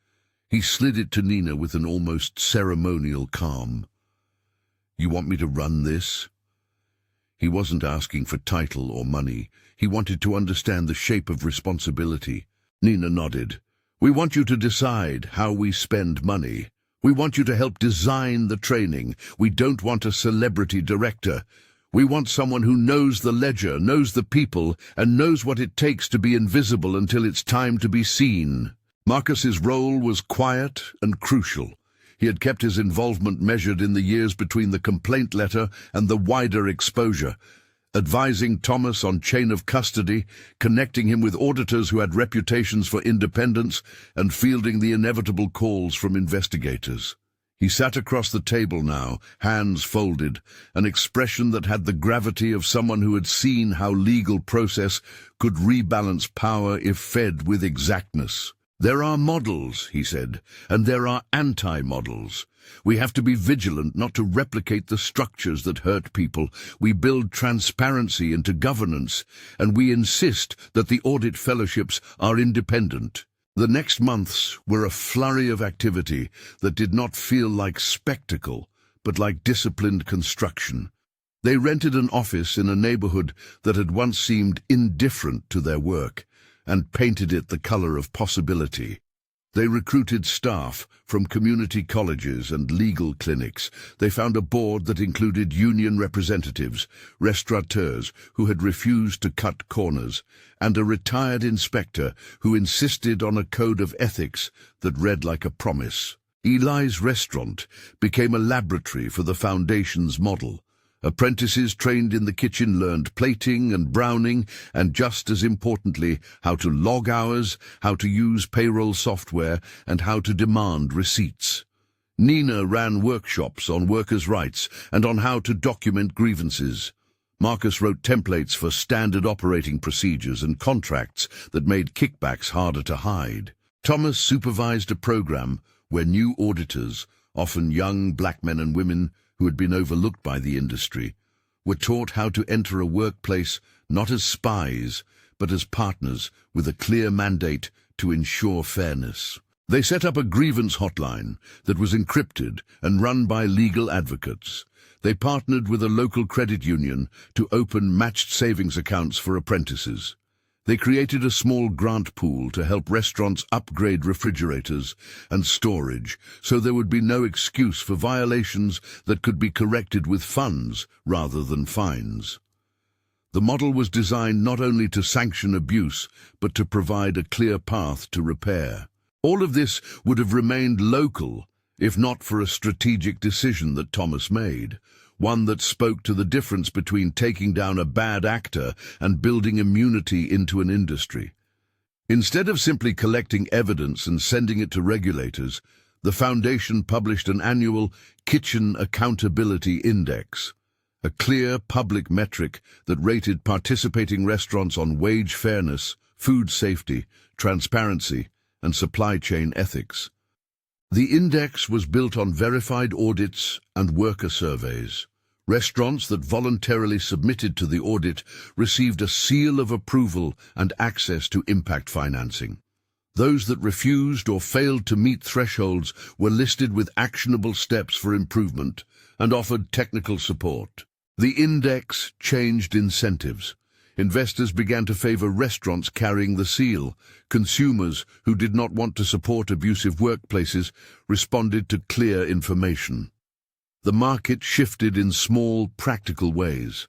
He slid it to Nina with an almost ceremonial calm. "You want me to run this?" He wasn't asking for title or money. He wanted to understand the shape of responsibility. Nina nodded. "We want you to decide how we spend money. We want you to help design the training. We don't want a celebrity director. We want someone who knows the ledger, knows the people, and knows what it takes to be invisible until it's time to be seen." Marcus's role was quiet and crucial. He had kept his involvement measured in the years between the complaint letter and the wider exposure, advising Thomas on chain of custody, connecting him with auditors who had reputations for independence, and fielding the inevitable calls from investigators. He sat across the table now, hands folded, an expression that had the gravity of someone who had seen how legal process could rebalance power if fed with exactness. "There are models," he said, "and there are anti-models. We have to be vigilant not to replicate the structures that hurt people. We build transparency into governance, and we insist that the audit fellowships are independent." The next months were a flurry of activity that did not feel like spectacle, but like disciplined construction. They rented an office in a neighborhood that had once seemed indifferent to their work, and painted it the color of possibility. They recruited staff from community colleges and legal clinics. They found a board that included union representatives, restaurateurs who had refused to cut corners, and a retired inspector who insisted on a code of ethics that read like a promise. Eli's restaurant became a laboratory for the Foundation's model. Apprentices trained in the kitchen learned plating and browning, and just as importantly, how to log hours, how to use payroll software, and how to demand receipts. Nina ran workshops on workers' rights and on how to document grievances. Marcus wrote templates for standard operating procedures and contracts that made kickbacks harder to hide. Thomas supervised a program where new auditors, often young black men and women who had been overlooked by the industry, were taught how to enter a workplace not as spies, but as partners with a clear mandate to ensure fairness. They set up a grievance hotline that was encrypted and run by legal advocates. They partnered with a local credit union to open matched savings accounts for apprentices. They created a small grant pool to help restaurants upgrade refrigerators and storage, so there would be no excuse for violations that could be corrected with funds rather than fines. The model was designed not only to sanction abuse, but to provide a clear path to repair. All of this would have remained local, if not for a strategic decision that Thomas made, one that spoke to the difference between taking down a bad actor and building immunity into an industry. Instead of simply collecting evidence and sending it to regulators, the Foundation published an annual Kitchen Accountability Index, a clear public metric that rated participating restaurants on wage fairness, food safety, transparency, and supply chain ethics. The index was built on verified audits and worker surveys. Restaurants that voluntarily submitted to the audit received a seal of approval and access to impact financing. Those that refused or failed to meet thresholds were listed with actionable steps for improvement and offered technical support. The index changed incentives. Investors began to favor restaurants carrying the seal. Consumers who did not want to support abusive workplaces responded to clear information. The market shifted in small, practical ways.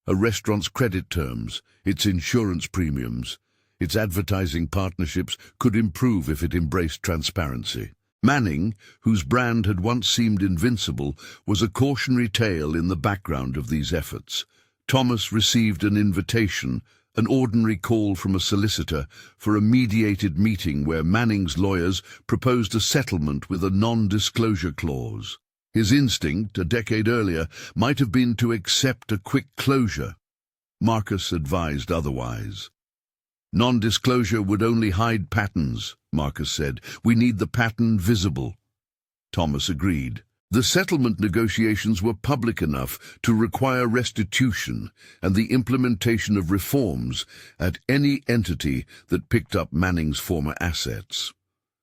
A restaurant's credit terms, its insurance premiums, its advertising partnerships could improve if it embraced transparency. Manning, whose brand had once seemed invincible, was a cautionary tale in the background of these efforts. Thomas received an invitation, an ordinary call from a solicitor, for a mediated meeting where Manning's lawyers proposed a settlement with a non-disclosure clause. His instinct, a decade earlier, might have been to accept a quick closure. Marcus advised otherwise. Non-disclosure would only hide patterns, Marcus said. We need the pattern visible. Thomas agreed. The settlement negotiations were public enough to require restitution and the implementation of reforms at any entity that picked up Manning's former assets.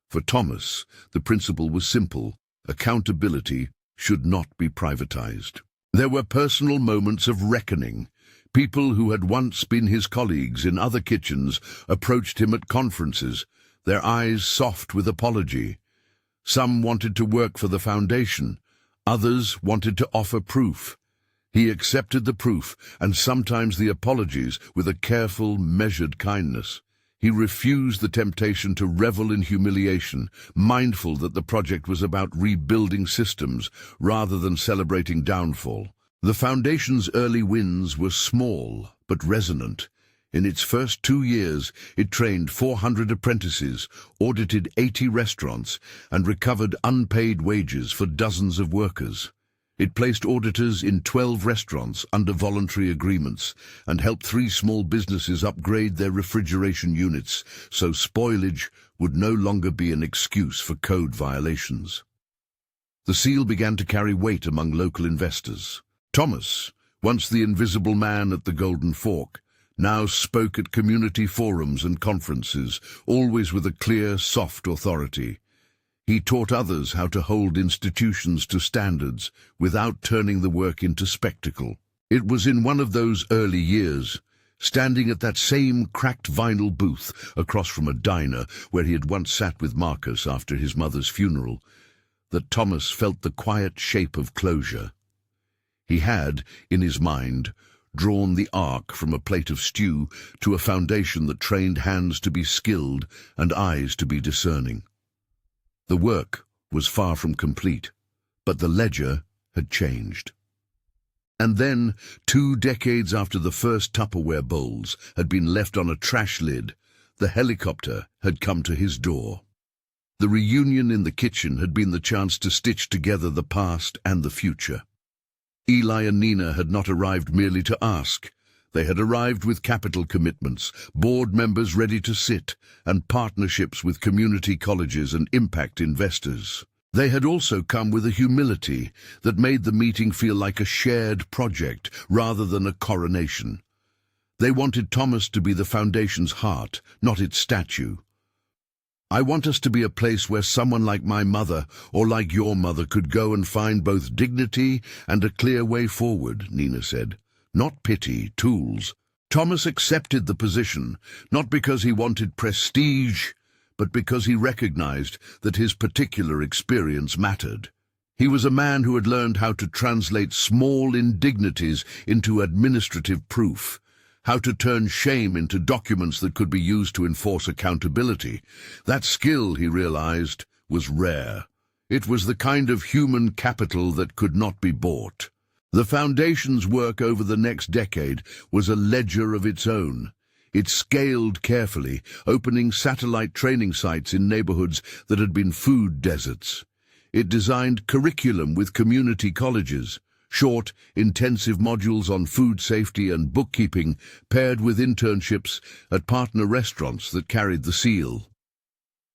For Thomas, the principle was simple: accountability should not be privatized. There were personal moments of reckoning. People who had once been his colleagues in other kitchens approached him at conferences, their eyes soft with apology. Some wanted to work for the foundation, others wanted to offer proof. He accepted the proof and sometimes the apologies with a careful, measured kindness. He refused the temptation to revel in humiliation, mindful that the project was about rebuilding systems rather than celebrating downfall. The foundation's early wins were small but resonant. In its first 2 years, it trained 400 apprentices, audited 80 restaurants, and recovered unpaid wages for dozens of workers. It placed auditors in 12 restaurants under voluntary agreements and helped 3 small businesses upgrade their refrigeration units so spoilage would no longer be an excuse for code violations. The seal began to carry weight among local investors. Thomas, once the invisible man at the Golden Fork, now spoke at community forums and conferences, always with a clear, soft authority. He taught others how to hold institutions to standards without turning the work into spectacle. It was in one of those early years, standing at that same cracked vinyl booth across from a diner where he had once sat with Marcus after his mother's funeral, that Thomas felt the quiet shape of closure. He had, in his mind, drawn the arc from a plate of stew to a foundation that trained hands to be skilled and eyes to be discerning. The work was far from complete, but the ledger had changed. And then, 2 decades after the first Tupperware bowls had been left on a trash lid, the helicopter had come to his door. The reunion in the kitchen had been the chance to stitch together the past and the future. Eli and Nina had not arrived merely to ask. They had arrived with capital commitments, board members ready to sit, and partnerships with community colleges and impact investors. They had also come with a humility that made the meeting feel like a shared project rather than a coronation. They wanted Thomas to be the foundation's heart, not its statue. "I want us to be a place where someone like my mother or like your mother could go and find both dignity and a clear way forward," Nina said. "Not pity, tools." Thomas accepted the position, not because he wanted prestige, but because he recognized that his particular experience mattered. He was a man who had learned how to translate small indignities into administrative proof, how to turn shame into documents that could be used to enforce accountability. That skill, he realized, was rare. It was the kind of human capital that could not be bought. The Foundation's work over the next decade was a ledger of its own. It scaled carefully, opening satellite training sites in neighborhoods that had been food deserts. It designed curriculum with community colleges, short, intensive modules on food safety and bookkeeping, paired with internships at partner restaurants that carried the seal.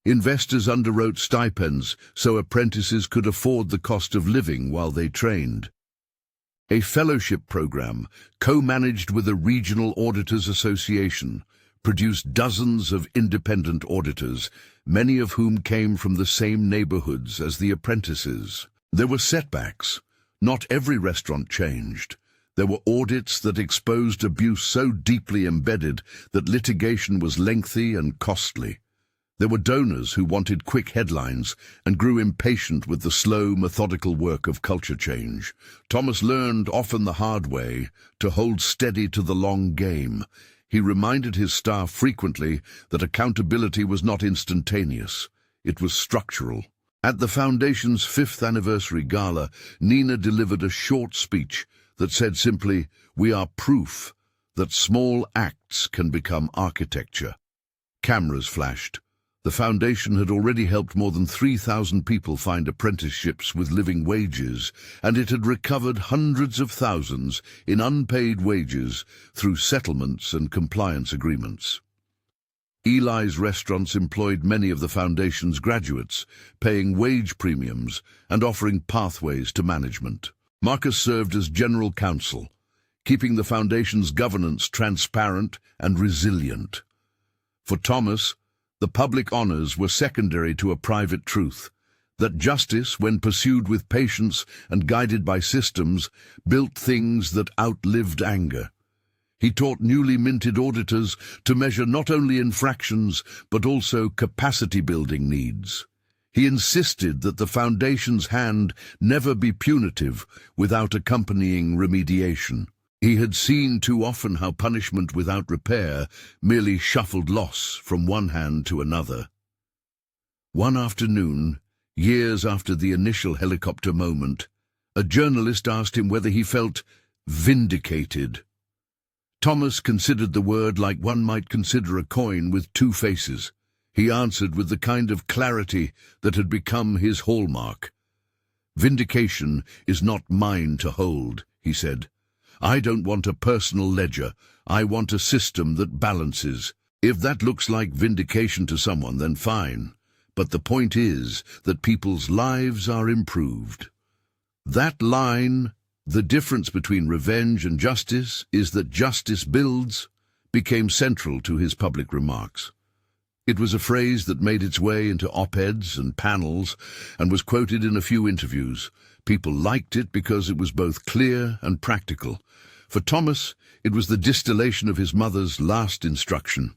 Investors underwrote stipends so apprentices could afford the cost of living while they trained. A fellowship program, co-managed with a regional auditors association, produced dozens of independent auditors, many of whom came from the same neighborhoods as the apprentices. There were setbacks. Not every restaurant changed. There were audits that exposed abuse so deeply embedded that litigation was lengthy and costly. There were donors who wanted quick headlines and grew impatient with the slow, methodical work of culture change. Thomas learned, often the hard way, to hold steady to the long game. He reminded his staff frequently that accountability was not instantaneous. It was structural. At the Foundation's 5th anniversary gala, Nina delivered a short speech that said simply, "We are proof that small acts can become architecture." Cameras flashed. The Foundation had already helped more than 3,000 people find apprenticeships with living wages, and it had recovered hundreds of thousands in unpaid wages through settlements and compliance agreements. Eli's restaurants employed many of the foundation's graduates, paying wage premiums and offering pathways to management. Marcus served as general counsel, keeping the foundation's governance transparent and resilient. For Thomas, the public honors were secondary to a private truth, that justice, when pursued with patience and guided by systems, built things that outlived anger. He taught newly minted auditors to measure not only infractions, but also capacity-building needs. He insisted that the foundation's hand never be punitive without accompanying remediation. He had seen too often how punishment without repair merely shuffled loss from one hand to another. One afternoon, years after the initial helicopter moment, a journalist asked him whether he felt vindicated. Thomas considered the word like one might consider a coin with two faces. He answered with the kind of clarity that had become his hallmark. "Vindication is not mine to hold," he said. "I don't want a personal ledger. I want a system that balances. If that looks like vindication to someone, then fine. But the point is that people's lives are improved." That line, "The difference between revenge and justice is that justice builds," became central to his public remarks. It was a phrase that made its way into op-eds and panels and was quoted in a few interviews. People liked it because it was both clear and practical. For Thomas, it was the distillation of his mother's last instruction: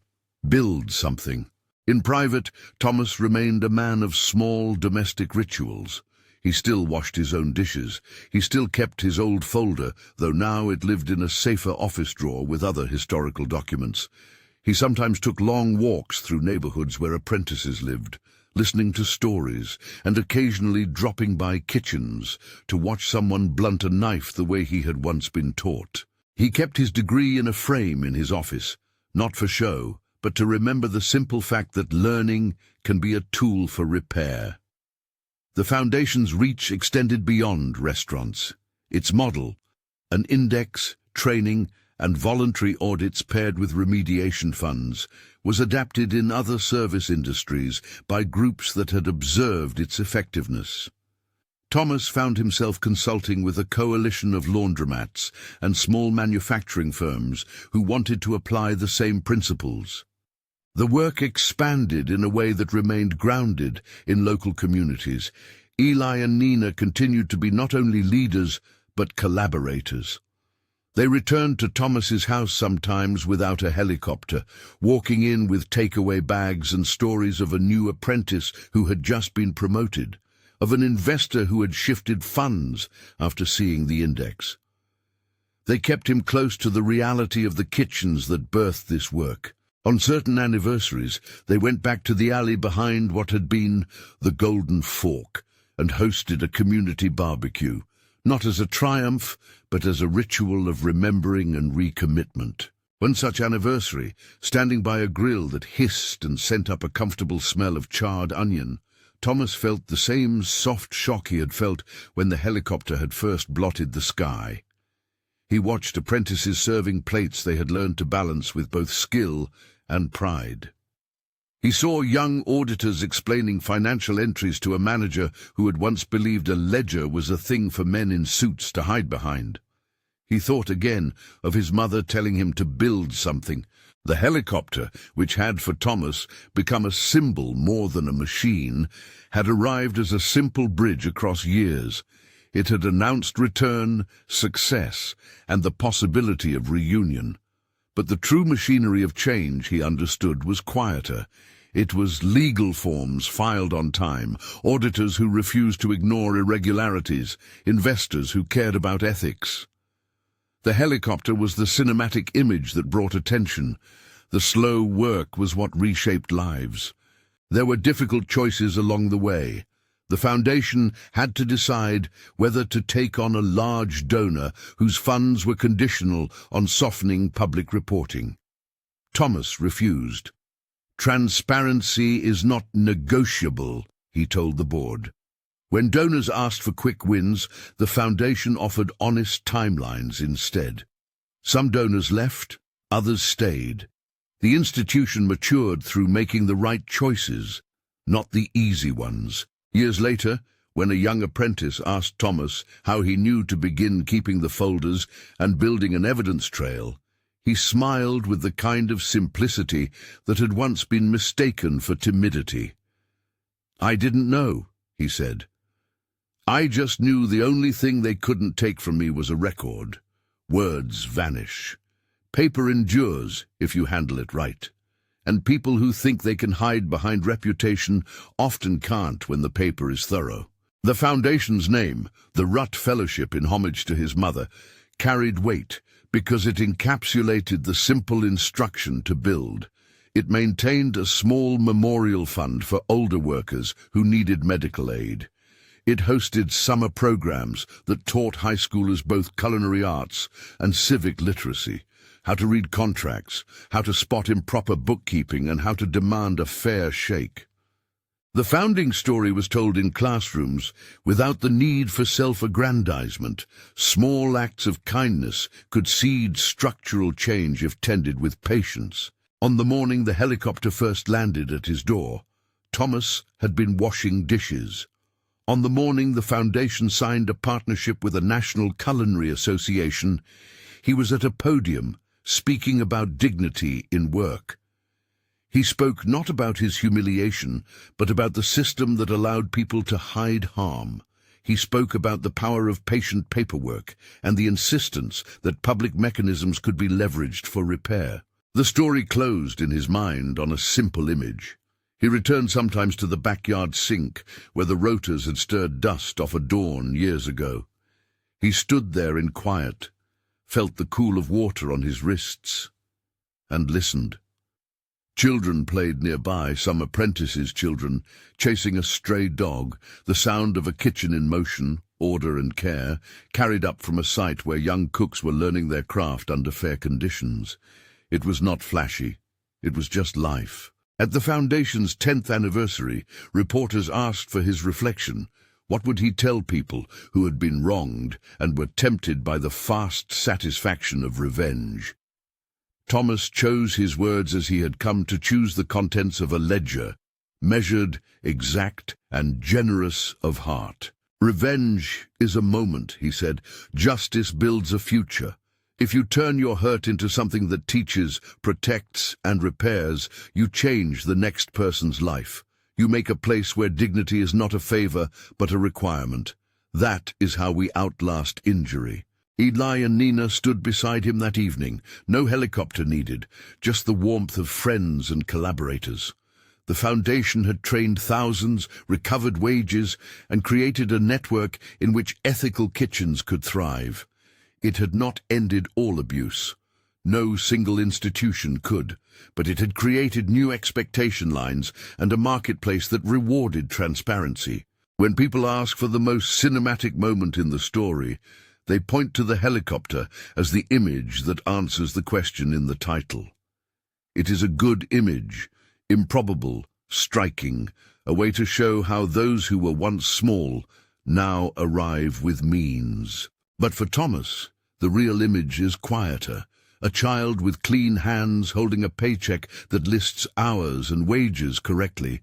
build something. In private, Thomas remained a man of small domestic rituals. He still washed his own dishes. He still kept his old folder, though now it lived in a safer office drawer with other historical documents. He sometimes took long walks through neighborhoods where apprentices lived, listening to stories and occasionally dropping by kitchens to watch someone blunt a knife the way he had once been taught. He kept his degree in a frame in his office, not for show, but to remember the simple fact that learning can be a tool for repair. The foundation's reach extended beyond restaurants. Its model, an index, training, and voluntary audits paired with remediation funds, was adapted in other service industries by groups that had observed its effectiveness. Thomas found himself consulting with a coalition of laundromats and small manufacturing firms who wanted to apply the same principles. The work expanded in a way that remained grounded in local communities. Eli and Nina continued to be not only leaders, but collaborators. They returned to Thomas's house sometimes without a helicopter, walking in with takeaway bags and stories of a new apprentice who had just been promoted, of an investor who had shifted funds after seeing the index. They kept him close to the reality of the kitchens that birthed this work. On certain anniversaries, they went back to the alley behind what had been the Golden Fork and hosted a community barbecue, not as a triumph, but as a ritual of remembering and recommitment. One such anniversary, standing by a grill that hissed and sent up a comfortable smell of charred onion, Thomas felt the same soft shock he had felt when the helicopter had first blotted the sky. He watched apprentices serving plates they had learned to balance with both skill and pride. He saw young auditors explaining financial entries to a manager who had once believed a ledger was a thing for men in suits to hide behind. He thought again of his mother telling him to build something. The helicopter, which had for Thomas become a symbol more than a machine, had arrived as a simple bridge across years. It had announced return, success, and the possibility of reunion. But the true machinery of change, he understood, was quieter. It was legal forms filed on time, auditors who refused to ignore irregularities, investors who cared about ethics. The helicopter was the cinematic image that brought attention. The slow work was what reshaped lives. There were difficult choices along the way. The foundation had to decide whether to take on a large donor whose funds were conditional on softening public reporting. Thomas refused. "Transparency is not negotiable," he told the board. When donors asked for quick wins, the foundation offered honest timelines instead. Some donors left, others stayed. The institution matured through making the right choices, not the easy ones. Years later, when a young apprentice asked Thomas how he knew to begin keeping the folders and building an evidence trail, he smiled with the kind of simplicity that had once been mistaken for timidity. "I didn't know," he said. "I just knew the only thing they couldn't take from me was a record. Words vanish. Paper endures if you handle it right. And people who think they can hide behind reputation often can't when the paper is thorough." The foundation's name, the Rutt Fellowship in homage to his mother, carried weight because it encapsulated the simple instruction to build. It maintained a small memorial fund for older workers who needed medical aid. It hosted summer programs that taught high schoolers both culinary arts and civic literacy, how to read contracts, how to spot improper bookkeeping, and how to demand a fair shake. The founding story was told in classrooms without the need for self-aggrandizement. Small acts of kindness could seed structural change if tended with patience. On the morning the helicopter first landed at his door, Thomas had been washing dishes. On the morning the foundation signed a partnership with a national culinary association, he was at a podium speaking about dignity in work. He spoke not about his humiliation, but about the system that allowed people to hide harm. He spoke about the power of patient paperwork and the insistence that public mechanisms could be leveraged for repair. The story closed in his mind on a simple image. He returned sometimes to the backyard sink where the rotors had stirred dust off a dawn years ago. He stood there in quiet, felt the cool of water on his wrists, and listened. Children played nearby, some apprentices' children, chasing a stray dog, the sound of a kitchen in motion, order and care, carried up from a site where young cooks were learning their craft under fair conditions. It was not flashy. It was just life. At the Foundation's 10th anniversary, reporters asked for his reflection. What would he tell people who had been wronged and were tempted by the fast satisfaction of revenge? Thomas chose his words as he had come to choose the contents of a ledger, measured, exact, and generous of heart. "Revenge is a moment," he said. "Justice builds a future. If you turn your hurt into something that teaches, protects, and repairs, you change the next person's life. You make a place where dignity is not a favor, but a requirement. That is how we outlast injury." Eli and Nina stood beside him that evening. No helicopter needed, just the warmth of friends and collaborators. The Foundation had trained thousands, recovered wages, and created a network in which ethical kitchens could thrive. It had not ended all abuse. No single institution could, but it had created new expectation lines and a marketplace that rewarded transparency. When people ask for the most cinematic moment in the story, they point to the helicopter as the image that answers the question in the title. It is a good image, improbable, striking, a way to show how those who were once small now arrive with means. But for Thomas, the real image is quieter. A child with clean hands holding a paycheck that lists hours and wages correctly.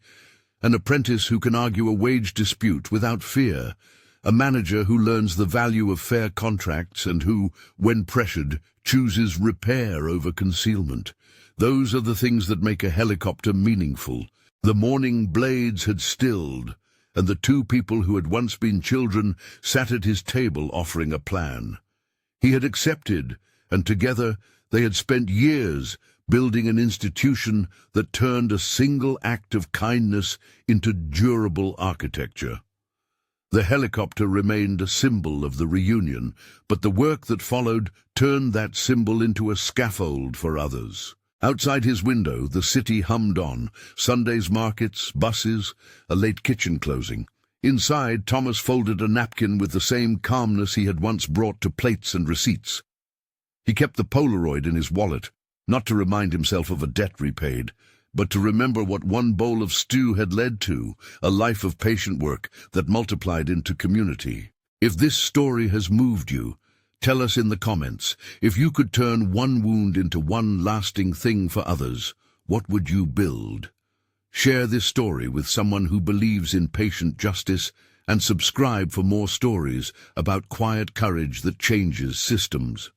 An apprentice who can argue a wage dispute without fear. A manager who learns the value of fair contracts and who, when pressured, chooses repair over concealment. Those are the things that make a helicopter meaningful. The morning blades had stilled, and the two people who had once been children sat at his table offering a plan. He had accepted, and together they had spent years building an institution that turned a single act of kindness into durable architecture. The helicopter remained a symbol of the reunion, but the work that followed turned that symbol into a scaffold for others. Outside his window, the city hummed on, Sunday's markets, buses, a late kitchen closing. Inside, Thomas folded a napkin with the same calmness he had once brought to plates and receipts. He kept the Polaroid in his wallet, not to remind himself of a debt repaid, but to remember what one bowl of stew had led to, a life of patient work that multiplied into community. If this story has moved you, Tell us in the comments, if you could turn one wound into one lasting thing for others, what would you build? Share this story with someone who believes in patient justice, and subscribe for more stories about quiet courage that changes systems.